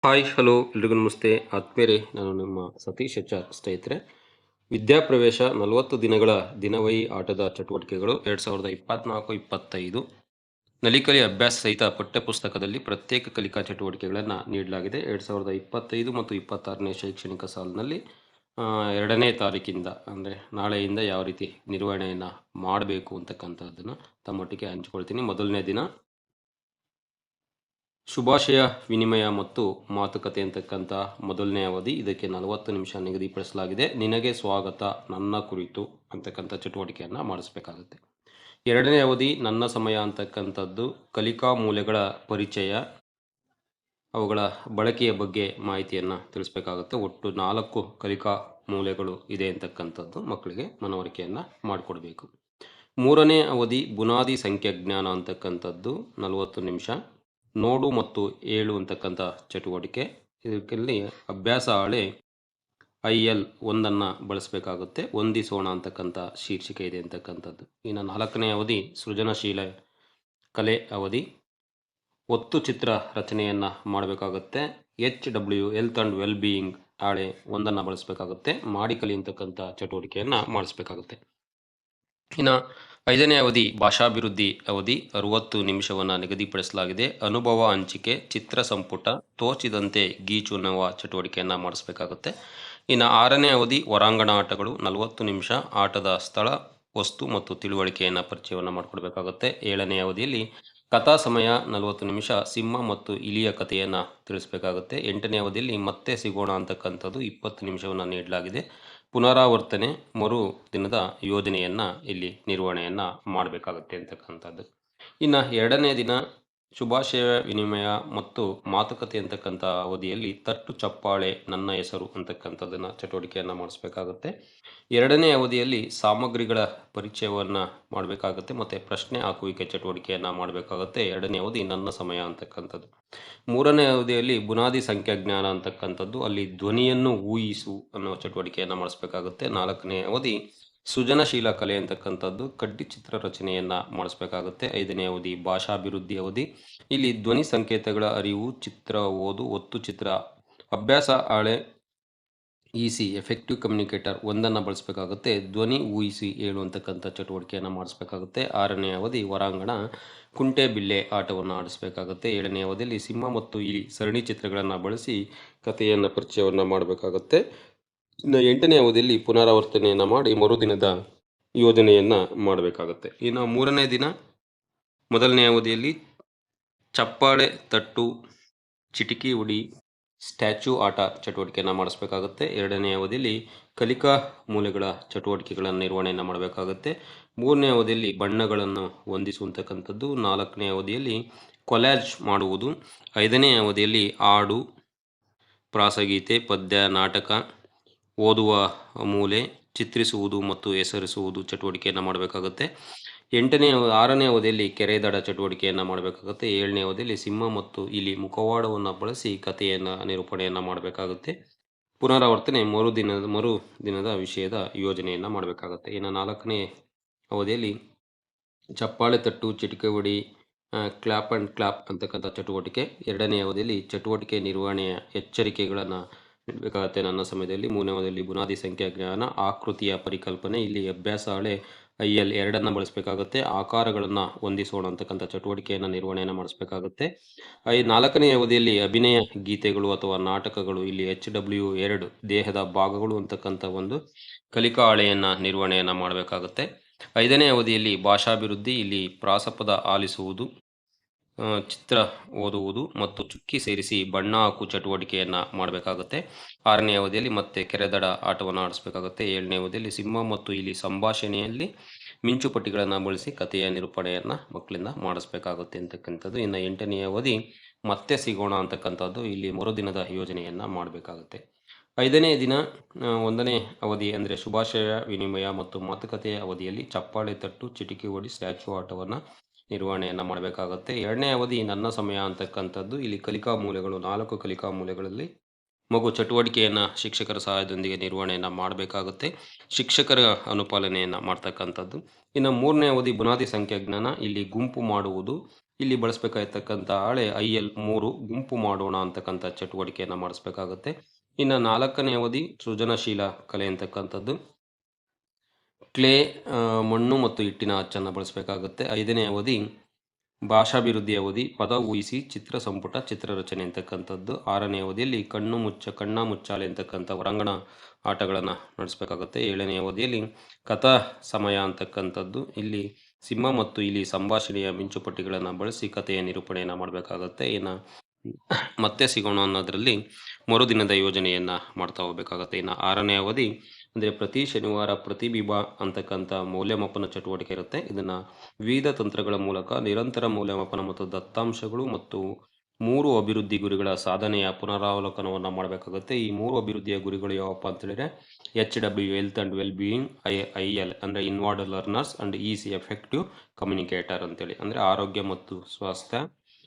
Hi hello ಎಲ್ರಿಗೂ ನಮಸ್ತೆ ಆತ್ಮೇರೆ ನಾನು ನಿಮ್ಮ ಸತೀಶ್ ಎಚ್ ಆರ್ ಸ್ನೇಹಿತರೆ. ವಿದ್ಯಾಪ್ರವೇಶ 40 ದಿನಗಳ ದಿನವಹಿ ಆಟದ ಚಟುವಟಿಕೆಗಳು 2024-25 ನಲಿಕಲಿ ಅಭ್ಯಾಸ ಸಹಿತ ಪಠ್ಯಪುಸ್ತಕದಲ್ಲಿ ಪ್ರತ್ಯೇಕ ಕಲಿಕಾ ಚಟುವಟಿಕೆಗಳನ್ನು ನೀಡಲಾಗಿದೆ. 2025 ಮತ್ತು 26ನೇ ಶೈಕ್ಷಣಿಕ ಸಾಲಿನಲ್ಲಿ 2ನೇ ತಾರೀಕಿಂದ ಅಂದರೆ ನಾಳೆಯಿಂದ ಯಾವ ರೀತಿ ನಿರ್ವಹಣೆಯನ್ನು ಮಾಡಬೇಕು ಅಂತಕ್ಕಂಥದ್ದನ್ನು ತಮ್ಮೊಟ್ಟಿಗೆ ಹಂಚಿಕೊಳ್ತೀನಿ. ಮೊದಲನೇ ದಿನ ಶುಭಾಶಯ ವಿನಿಮಯ ಮತ್ತು ಮಾತುಕತೆ ಅಂತಕ್ಕಂಥ ಮೊದಲನೇ ಅವಧಿ. ಇದಕ್ಕೆ 40 ನಿಮಿಷ ನಿಗದಿಪಡಿಸಲಾಗಿದೆ. ನಿನಗೆ ಸ್ವಾಗತ ನನ್ನ ಕುರಿತು ಅಂತಕ್ಕಂಥ ಚಟುವಟಿಕೆಯನ್ನು ಮಾಡಿಸ್ಬೇಕಾಗುತ್ತೆ. ಎರಡನೇ ಅವಧಿ ನನ್ನ ಸಮಯ ಅಂತಕ್ಕಂಥದ್ದು ಕಲಿಕಾ ಮೂಲೆಗಳ ಪರಿಚಯ, ಅವುಗಳ ಬಳಕೆಯ ಬಗ್ಗೆ ಮಾಹಿತಿಯನ್ನು ತಿಳಿಸ್ಬೇಕಾಗುತ್ತೆ. ಒಟ್ಟು 4 ಕಲಿಕಾ ಮೂಲೆಗಳು ಇದೆ ಅಂತಕ್ಕಂಥದ್ದು ಮಕ್ಕಳಿಗೆ ಮನವರಿಕೆಯನ್ನು ಮಾಡಿಕೊಡ್ಬೇಕು. ಮೂರನೇ ಅವಧಿ ಬುನಾದಿ ಸಂಖ್ಯಾಜ್ಞಾನ ಅಂತಕ್ಕಂಥದ್ದು 40 ನಿಮಿಷ. ನೋಡು ಮತ್ತು ಏಳು ಅಂತಕ್ಕಂಥ ಚಟುವಟಿಕೆ. ಇದಕ್ಕೆಲ್ಲಿ ಅಭ್ಯಾಸ ಹಾಳೆ IL 1 ಬಳಸಬೇಕಾಗುತ್ತೆ. ಹೊಂದಿಸೋಣ ಅಂತಕ್ಕಂಥ ಶೀರ್ಷಿಕೆ ಇದೆ ಅಂತಕ್ಕಂಥದ್ದು. ಇನ್ನು 4ನೇ ಅವಧಿ ಸೃಜನಶೀಲ ಕಲೆ ಅವಧಿ. ಒತ್ತು ಚಿತ್ರ ರಚನೆಯನ್ನು ಮಾಡಬೇಕಾಗುತ್ತೆ. HW health and well being ಹಾಳೆ 1 ಬಳಸಬೇಕಾಗುತ್ತೆ. ಮಾಡಿ ಕಲಿ ಅಂತಕ್ಕಂಥ ಚಟುವಟಿಕೆಯನ್ನು ಮಾಡಿಸ್ಬೇಕಾಗುತ್ತೆ. ಇನ್ನು 5ನೇ ಅವಧಿ ಭಾಷಾಭಿವೃದ್ಧಿ ಅವಧಿ 60 ನಿಮಿಷವನ್ನು ನಿಗದಿಪಡಿಸಲಾಗಿದೆ. ಅನುಭವ ಹಂಚಿಕೆ, ಚಿತ್ರ ಸಂಪುಟ, ತೋಚಿದಂತೆ ಗೀಚುನವ ಚಟುವಟಿಕೆಯನ್ನು ಮಾಡಿಸ್ಬೇಕಾಗುತ್ತೆ. ಇನ್ನು 6ನೇ ಅವಧಿ ಹೊರಾಂಗಣ ಆಟಗಳು 40 ನಿಮಿಷ. ಆಟದ ಸ್ಥಳ, ವಸ್ತು ಮತ್ತು ತಿಳುವಳಿಕೆಯನ್ನು ಪರಿಚಯವನ್ನು ಮಾಡಿಕೊಡ್ಬೇಕಾಗುತ್ತೆ. 7ನೇ ಅವಧಿಯಲ್ಲಿ ಕಥಾ ಸಮಯ 40 ನಿಮಿಷ. ಸಿಂಹ ಮತ್ತು ಇಲಿಯ ಕಥೆಯನ್ನು ತಿಳಿಸ್ಬೇಕಾಗುತ್ತೆ. 8ನೇ ಅವಧಿಯಲ್ಲಿ ಮತ್ತೆ ಸಿಗೋಣ ಅಂತಕ್ಕಂಥದ್ದು 20 ನಿಮಿಷವನ್ನು ನೀಡಲಾಗಿದೆ. ಪುನರಾವರ್ತನೆ ಮರು ದಿನದ ಯೋಜನೆಯನ್ನು ಇಲ್ಲಿ ನಿರ್ವಹಣೆಯನ್ನು ಮಾಡಬೇಕಾಗುತ್ತೆ ಅಂತಕ್ಕಂಥದ್ದು. ಇನ್ನು 2ನೇ ದಿನ ಶುಭಾಶಯ ವಿನಿಮಯ ಮತ್ತು ಮಾತುಕತೆ ಅಂತಕ್ಕಂಥ ಅವಧಿಯಲ್ಲಿ ತಟ್ಟು ಚಪ್ಪಾಳೆ ನನ್ನ ಹೆಸರು ಅಂತಕ್ಕಂಥದ್ದನ್ನು ಚಟುವಟಿಕೆಯನ್ನು ಮಾಡಿಸ್ಬೇಕಾಗುತ್ತೆ. 2ನೇ ಅವಧಿಯಲ್ಲಿ ಸಾಮಗ್ರಿಗಳ ಪರಿಚಯವನ್ನು ಮಾಡಬೇಕಾಗುತ್ತೆ ಮತ್ತು ಪ್ರಶ್ನೆ ಹಾಕುವಿಕೆ ಚಟುವಟಿಕೆಯನ್ನು ಮಾಡಬೇಕಾಗುತ್ತೆ. 2ನೇ ಅವಧಿ ನನ್ನ ಸಮಯ ಅಂತಕ್ಕಂಥದ್ದು. 3ನೇ ಅವಧಿಯಲ್ಲಿ ಬುನಾದಿ ಸಂಖ್ಯಾಜ್ಞಾನ ಅಂತಕ್ಕಂಥದ್ದು, ಅಲ್ಲಿ ಧ್ವನಿಯನ್ನು ಊಹಿಸು ಅನ್ನೋ ಚಟುವಟಿಕೆಯನ್ನು ಮಾಡಿಸ್ಬೇಕಾಗುತ್ತೆ. 4ನೇ ಅವಧಿ ಸೃಜನಶೀಲ ಕಲೆ ಅಂತಕ್ಕಂಥದ್ದು, ಕಡ್ಡಿ ಚಿತ್ರ ರಚನೆಯನ್ನು ಮಾಡಿಸ್ಬೇಕಾಗುತ್ತೆ. 5ನೇ ಅವಧಿ ಭಾಷಾಭಿವೃದ್ಧಿ ಅವಧಿ. ಇಲ್ಲಿ ಧ್ವನಿ ಸಂಕೇತಗಳ ಅರಿವು, ಚಿತ್ರ ಓದು, ಒತ್ತು ಚಿತ್ರ. ಅಭ್ಯಾಸ ಹಾಳೆ EC ಎಫೆಕ್ಟಿವ್ ಕಮ್ಯುನಿಕೇಟರ್ 1 ಬಳಸಬೇಕಾಗುತ್ತೆ. ಧ್ವನಿ ಊಹಿಸಿ ಹೇಳು ಅಂತಕ್ಕಂಥ ಚಟುವಟಿಕೆಯನ್ನು ಮಾಡಿಸ್ಬೇಕಾಗುತ್ತೆ. 6ನೇ ಅವಧಿ ಹೊರಾಂಗಣ ಕುಂಟೆ ಬಿಲ್ಲೆ ಆಟವನ್ನು ಆಡಿಸ್ಬೇಕಾಗುತ್ತೆ. 7ನೇ ಅವಧಿಯಲ್ಲಿ ಸಿಂಹ ಮತ್ತು ಇಲಿ ಸರಣಿ ಚಿತ್ರಗಳನ್ನು ಬಳಸಿ ಕಥೆಯನ್ನು ಪರಿಚಯವನ್ನು ಮಾಡಬೇಕಾಗುತ್ತೆ. ಇನ್ನು 8ನೇ ಅವಧಿಯಲ್ಲಿ ಪುನರಾವರ್ತನೆಯನ್ನು ಮಾಡಿ ಮರುದಿನದ ಯೋಜನೆಯನ್ನು ಮಾಡಬೇಕಾಗುತ್ತೆ. ಇನ್ನು 3ನೇ ದಿನ ಮೊದಲನೇ ಅವಧಿಯಲ್ಲಿ ಚಪ್ಪಾಳೆ, ತಟ್ಟು, ಚಿಟಿಕಿ ಹುಡಿ, ಸ್ಟ್ಯಾಚ್ಯೂ ಆಟ ಚಟುವಟಿಕೆಯನ್ನು ಮಾಡಿಸ್ಬೇಕಾಗುತ್ತೆ. 2ನೇ ಅವಧಿಯಲ್ಲಿ ಕಲಿಕಾ ಮೂಲೆಗಳ ಚಟುವಟಿಕೆಗಳನ್ನು ನಿರ್ವಹಣೆಯನ್ನು ಮಾಡಬೇಕಾಗುತ್ತೆ. 3ನೇ ಅವಧಿಯಲ್ಲಿ ಬಣ್ಣಗಳನ್ನು ಹೊಂದಿಸುವಂತಕ್ಕಂಥದ್ದು. 4ನೇ ಅವಧಿಯಲ್ಲಿ ಕೊಲ್ಯಾಜ್ ಮಾಡುವುದು. 5ನೇ ಅವಧಿಯಲ್ಲಿ ಹಾಡು, ಪ್ರಾಸಗೀತೆ, ಪದ್ಯ, ನಾಟಕ, ಓದುವ ಮೂಲೆ, ಚಿತ್ರಿಸುವುದು ಮತ್ತು ಹೆಸರಿಸುವುದು ಚಟುವಟಿಕೆಯನ್ನು ಮಾಡಬೇಕಾಗುತ್ತೆ. 6ನೇ ಅವಧಿಯಲ್ಲಿ ಕೆರೆದಡ ಚಟುವಟಿಕೆಯನ್ನು ಮಾಡಬೇಕಾಗುತ್ತೆ. 7ನೇ ಅವಧಿಯಲ್ಲಿ ಸಿಂಹ ಮತ್ತು ಇಲಿ ಮುಖವಾಡವನ್ನು ಬಳಸಿ ಕಥೆಯನ್ನು ನಿರೂಪಣೆಯನ್ನು ಮಾಡಬೇಕಾಗುತ್ತೆ. ಪುನರಾವರ್ತನೆ ಮರು ದಿನದ ವಿಷಯದ ಯೋಜನೆಯನ್ನು ಮಾಡಬೇಕಾಗುತ್ತೆ. ಇನ್ನು 4ನೇ ಅವಧಿಯಲ್ಲಿ ಚಪ್ಪಾಳೆ, ತಟ್ಟು, ಚಿಟಿಕೆ ಹೊಡಿ, ಕ್ಲಾಪ್ ಆ್ಯಂಡ್ ಕ್ಲಾಪ್ ಅಂತಕ್ಕಂಥ ಚಟುವಟಿಕೆ. 2ನೇ ಅವಧಿಯಲ್ಲಿ ಚಟುವಟಿಕೆ ನಿರ್ವಹಣೆಯ ಎಚ್ಚರಿಕೆಗಳನ್ನು ನೀಡಬೇಕಾಗುತ್ತೆ ನನ್ನ ಸಮಯದಲ್ಲಿ. 3ನೇ ಅವಧಿಯಲ್ಲಿ ಬುನಾದಿ ಸಂಖ್ಯಾಜ್ಞಾನ, ಆಕೃತಿಯ ಪರಿಕಲ್ಪನೆ. ಇಲ್ಲಿ ಅಭ್ಯಾಸ ಹಾಳೆ IL 2 ಬಳಸಬೇಕಾಗುತ್ತೆ. ಆಕಾರಗಳನ್ನು ಹೊಂದಿಸೋಣ ಅಂತಕ್ಕಂಥ ಚಟುವಟಿಕೆಯನ್ನು ನಿರ್ವಹಣೆಯನ್ನು ಮಾಡಿಸ್ಬೇಕಾಗುತ್ತೆ. 4ನೇ ಅವಧಿಯಲ್ಲಿ ಅಭಿನಯ ಗೀತೆಗಳು ಅಥವಾ ನಾಟಕಗಳು. ಇಲ್ಲಿ HW 2 ದೇಹದ ಭಾಗಗಳು ಅಂತಕ್ಕಂಥ ಒಂದು ಕಲಿಕಾ ಹಾಳೆಯನ್ನು ನಿರ್ವಹಣೆಯನ್ನು ಮಾಡಬೇಕಾಗುತ್ತೆ. 5ನೇ ಅವಧಿಯಲ್ಲಿ ಭಾಷಾಭಿವೃದ್ಧಿ. ಇಲ್ಲಿ ಪ್ರಾಸಪದ ಆಲಿಸುವುದು, ಚಿತ್ರ ಓದುವುದು ಮತ್ತು ಚುಕ್ಕಿ ಸೇರಿಸಿ ಬಣ್ಣ ಹಾಕು ಚಟುವಟಿಕೆಯನ್ನು ಮಾಡಬೇಕಾಗುತ್ತೆ. 6ನೇ ಅವಧಿಯಲ್ಲಿ ಮತ್ತೆ ಕೆರೆದಡ ಆಟವನ್ನು ಆಡಿಸ್ಬೇಕಾಗುತ್ತೆ. 7ನೇ ಅವಧಿಯಲ್ಲಿ ಸಿಂಹ ಮತ್ತು ಇಲ್ಲಿ ಸಂಭಾಷಣೆಯಲ್ಲಿ ಮಿಂಚುಪಟ್ಟಿಗಳನ್ನು ಬಳಸಿ ಕಥೆಯ ನಿರೂಪಣೆಯನ್ನು ಮಕ್ಕಳಿಂದ ಮಾಡಿಸ್ಬೇಕಾಗುತ್ತೆ ಅಂತಕ್ಕಂಥದ್ದು. ಇನ್ನು 8ನೇ ಅವಧಿ ಮತ್ತೆ ಸಿಗೋಣ ಅಂತಕ್ಕಂಥದ್ದು, ಇಲ್ಲಿ ಮರುದಿನದ ಯೋಜನೆಯನ್ನು ಮಾಡಬೇಕಾಗುತ್ತೆ. 5ನೇ ದಿನ 1ನೇ ಅವಧಿ ಅಂದರೆ ಶುಭಾಶಯ ವಿನಿಮಯ ಮತ್ತು ಮಾತುಕತೆಯ ಅವಧಿಯಲ್ಲಿ ಚಪ್ಪಾಳೆ, ತಟ್ಟು, ಚಿಟಿಕೆ ಹೊಡಿ, ಸ್ಟ್ಯಾಚ್ಯೂ ಆಟವನ್ನು ನಿರ್ವಹಣೆಯನ್ನು ಮಾಡಬೇಕಾಗುತ್ತೆ. 2ನೇ ಅವಧಿ ನನ್ನ ಸಮಯ ಅಂತಕ್ಕಂಥದ್ದು, ಇಲ್ಲಿ ಕಲಿಕಾ ಮೂಲೆಗಳು 4 ಕಲಿಕಾ ಮೂಲೆಗಳಲ್ಲಿ ಮಗು ಚಟುವಟಿಕೆಯನ್ನು ಶಿಕ್ಷಕರ ಸಹಾಯದೊಂದಿಗೆ ನಿರ್ವಹಣೆಯನ್ನು ಮಾಡಬೇಕಾಗುತ್ತೆ. ಶಿಕ್ಷಕರ ಅನುಪಾಲನೆಯನ್ನು ಮಾಡ್ತಕ್ಕಂಥದ್ದು. ಇನ್ನು 3ನೇ ಅವಧಿ ಬುನಾದಿ ಸಂಖ್ಯಾಜ್ಞಾನ. ಇಲ್ಲಿ ಗುಂಪು ಮಾಡುವುದು, ಇಲ್ಲಿ ಬಳಸಬೇಕಾಗಿರ್ತಕ್ಕಂಥ ಹಾಳೆ IL3 ಗುಂಪು ಮಾಡೋಣ ಅಂತಕ್ಕಂಥ ಚಟುವಟಿಕೆಯನ್ನು ಮಾಡಿಸ್ಬೇಕಾಗುತ್ತೆ. ಇನ್ನು 4ನೇ ಅವಧಿ ಸೃಜನಶೀಲ ಕಲೆ ಅಂತಕ್ಕಂಥದ್ದು. ಕ್ಲೇ ಮಣ್ಣು ಮತ್ತು ಹಿಟ್ಟಿನ ಅಚ್ಚನ್ನು ಬಳಸಬೇಕಾಗುತ್ತೆ. 5ನೇ ಅವಧಿ ಭಾಷಾಭಿವೃದ್ಧಿ ಅವಧಿ ಪದ ಊಹಿಸಿ ಚಿತ್ರ ಸಂಪುಟ ಚಿತ್ರರಚನೆ ಅಂತಕ್ಕಂಥದ್ದು. 6ನೇ ಅವಧಿಯಲ್ಲಿ ಕಣ್ಣ ಮುಚ್ಚಾಲೆ ಅಂತಕ್ಕಂಥ ಹೊರಾಂಗಣ ಆಟಗಳನ್ನು ನಡೆಸಬೇಕಾಗುತ್ತೆ. 7ನೇ ಅವಧಿಯಲ್ಲಿ ಕಥಾ ಸಮಯ ಅಂತಕ್ಕಂಥದ್ದು. ಇಲ್ಲಿ ಸಿಂಹ ಮತ್ತು ಇಲ್ಲಿ ಸಂಭಾಷಣೆಯ ಮಿಂಚುಪಟ್ಟಿಗಳನ್ನು ಬಳಸಿ ಕಥೆಯ ನಿರೂಪಣೆಯನ್ನು ಮಾಡಬೇಕಾಗತ್ತೆ. ಇನ್ನು ಮತ್ತೆ ಸಿಗೋಣ ಅನ್ನೋದರಲ್ಲಿ ಮರುದಿನದ ಯೋಜನೆಯನ್ನು ಮಾಡ್ತಾ ಹೋಗಬೇಕಾಗತ್ತೆ. ಇನ್ನು 6ನೇ ಅವಧಿ ಅಂದರೆ ಪ್ರತಿ ಶನಿವಾರ ಪ್ರತಿಬಿಂಬ ಅಂತಕ್ಕಂಥ ಮೌಲ್ಯಮಾಪನ ಚಟುವಟಿಕೆ ಇರುತ್ತೆ. ಇದನ್ನು ವಿವಿಧ ತಂತ್ರಗಳ ಮೂಲಕ ನಿರಂತರ ಮೌಲ್ಯಮಾಪನ ಮತ್ತು ದತ್ತಾಂಶಗಳು ಮತ್ತು 3 ಅಭಿವೃದ್ಧಿ ಗುರಿಗಳ ಸಾಧನೆಯ ಪುನರಾವಲೋಕನವನ್ನು ಮಾಡಬೇಕಾಗುತ್ತೆ. ಈ 3 ಅಭಿವೃದ್ಧಿಯ ಗುರಿಗಳು ಯಾವಪ್ಪ ಅಂತ ಹೇಳಿದ್ರೆ HW health and well being, IL ಅಂದರೆ inward learners and EC effective communicator ಅಂತೇಳಿ, ಅಂದರೆ ಆರೋಗ್ಯ ಮತ್ತು ಸ್ವಾಸ್ಥ್ಯ,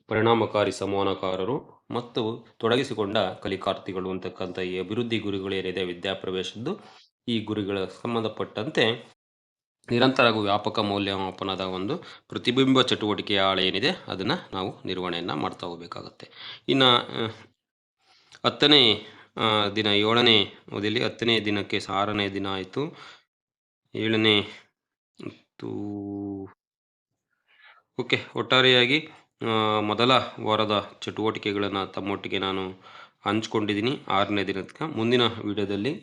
ಪರಿಣಾಮಕಾರಿ ಸಂವಹನಕಾರರು ಮತ್ತು ತೊಡಗಿಸಿಕೊಂಡ ಕಲಿಕಾರ್ಥಿಗಳು ಅಂತಕ್ಕಂಥ ಈ ಅಭಿವೃದ್ಧಿ ಗುರಿಗಳು ಏನಿದೆ ವಿದ್ಯಾಪ್ರವೇಶದ್ದು, ಈ ಗುರಿಗಳ ಸಂಬಂಧಪಟ್ಟಂತೆ ನಿರಂತರ ಹಾಗೂ ವ್ಯಾಪಕ ಮೌಲ್ಯಮಾಪನದ ಒಂದು ಪ್ರತಿಬಿಂಬ ಚಟುವಟಿಕೆಯ ಹಾಳೆ ಏನಿದೆ ಅದನ್ನು ನಾವು ನಿರ್ವಹಣೆಯನ್ನು ಮಾಡ್ತಾ ಹೋಗಬೇಕಾಗುತ್ತೆ. ಇನ್ನು 10ನೇ ದಿನ 7ನೇ ಅವಧಿಯಲ್ಲಿ 10ನೇ ದಿನಕ್ಕೆ 6ನೇ ದಿನ ಆಯಿತು. 7ನೇ ಓಕೆ, ಒಟ್ಟಾರೆಯಾಗಿ ಮೊದಲ ವಾರದ ಚಟುವಟಿಕೆಗಳನ್ನು ತಮ್ಮೊಟ್ಟಿಗೆ ನಾನು ಹಂಚ್ಕೊಂಡಿದ್ದೀನಿ 6ನೇ ದಿನಕ್ಕೆ. ಮುಂದಿನ ವಿಡಿಯೋದಲ್ಲಿ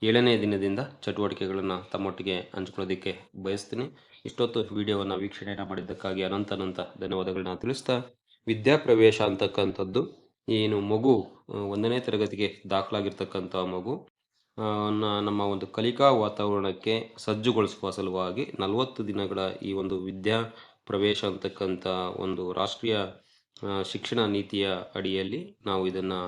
7ನೇ ದಿನದಿಂದ ಚಟುವಟಿಕೆಗಳನ್ನು ತಮ್ಮೊಟ್ಟಿಗೆ ಹಂಚ್ಕೊಳ್ಳೋದಕ್ಕೆ ಬಯಸ್ತೀನಿ. ಇಷ್ಟೊತ್ತು ವಿಡಿಯೋವನ್ನು ವೀಕ್ಷಣೆಯನ್ನು ಮಾಡಿದ್ದಕ್ಕಾಗಿ ಅನಂತ ಧನ್ಯವಾದಗಳನ್ನ ತಿಳಿಸ್ತಾ, ವಿದ್ಯಾಪ್ರವೇಶ ಅಂತಕ್ಕಂಥದ್ದು ಏನು ಮಗು 1ನೇ ತರಗತಿಗೆ ದಾಖಲಾಗಿರ್ತಕ್ಕಂಥ ಮಗು ನಮ್ಮ ಒಂದು ಕಲಿಕಾ ವಾತಾವರಣಕ್ಕೆ ಸಜ್ಜುಗೊಳಿಸುವ ಸಲುವಾಗಿ 40 ದಿನಗಳ ಈ ಒಂದು ವಿದ್ಯಾಪ್ರವೇಶ ಅಂತಕ್ಕಂಥ ಒಂದು ರಾಷ್ಟ್ರೀಯ ಶಿಕ್ಷಣ ನೀತಿಯ ಅಡಿಯಲ್ಲಿ ನಾವು ಇದನ್ನು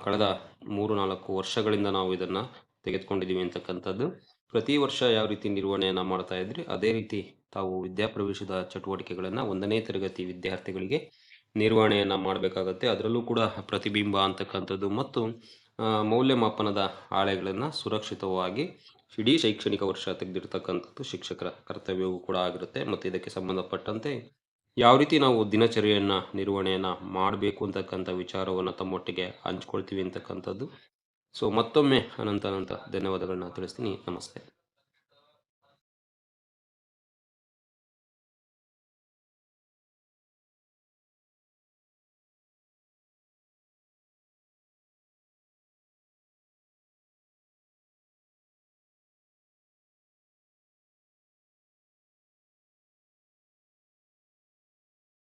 ಕಳೆದ 3-4 ವರ್ಷಗಳಿಂದ ನಾವು ಇದನ್ನು ತೆಗೆದುಕೊಂಡಿದ್ದೀವಿ ಅಂತಕ್ಕಂಥದ್ದು. ಪ್ರತಿ ವರ್ಷ ಯಾವ ರೀತಿ ನಿರ್ವಹಣೆಯನ್ನು ಮಾಡ್ತಾ ಇದ್ರಿ ಅದೇ ರೀತಿ ತಾವು ವಿದ್ಯಾಪ್ರವೇಶದ ಚಟುವಟಿಕೆಗಳನ್ನು 1ನೇ ತರಗತಿ ವಿದ್ಯಾರ್ಥಿಗಳಿಗೆ ನಿರ್ವಹಣೆಯನ್ನು ಮಾಡಬೇಕಾಗತ್ತೆ. ಅದರಲ್ಲೂ ಕೂಡ ಪ್ರತಿಬಿಂಬ ಅಂತಕ್ಕಂಥದ್ದು ಮತ್ತು ಮೌಲ್ಯಮಾಪನದ ಹಾಳೆಗಳನ್ನು ಸುರಕ್ಷಿತವಾಗಿ ಇಡೀ ಶೈಕ್ಷಣಿಕ ವರ್ಷ ತೆಗೆದಿರ್ತಕ್ಕಂಥದ್ದು ಶಿಕ್ಷಕರ ಕರ್ತವ್ಯವೂ ಕೂಡ ಆಗಿರುತ್ತೆ. ಮತ್ತು ಇದಕ್ಕೆ ಸಂಬಂಧಪಟ್ಟಂತೆ ಯಾವ ರೀತಿ ನಾವು ದಿನಚರಿಯನ್ನು ನಿರ್ವಹಣೆಯನ್ನು ಮಾಡಬೇಕು ಅಂತಕ್ಕಂಥ ವಿಚಾರವನ್ನು ತಮ್ಮೊಟ್ಟಿಗೆ ಹಂಚ್ಕೊಳ್ತೀವಿ ಅಂತಕ್ಕಂಥದ್ದು. ಸೊ ಮತ್ತೊಮ್ಮೆ ಅನಂತ ಧನ್ಯವಾದಗಳನ್ನ ತಿಳಿಸ್ತೀನಿ. ನಮಸ್ತೆ.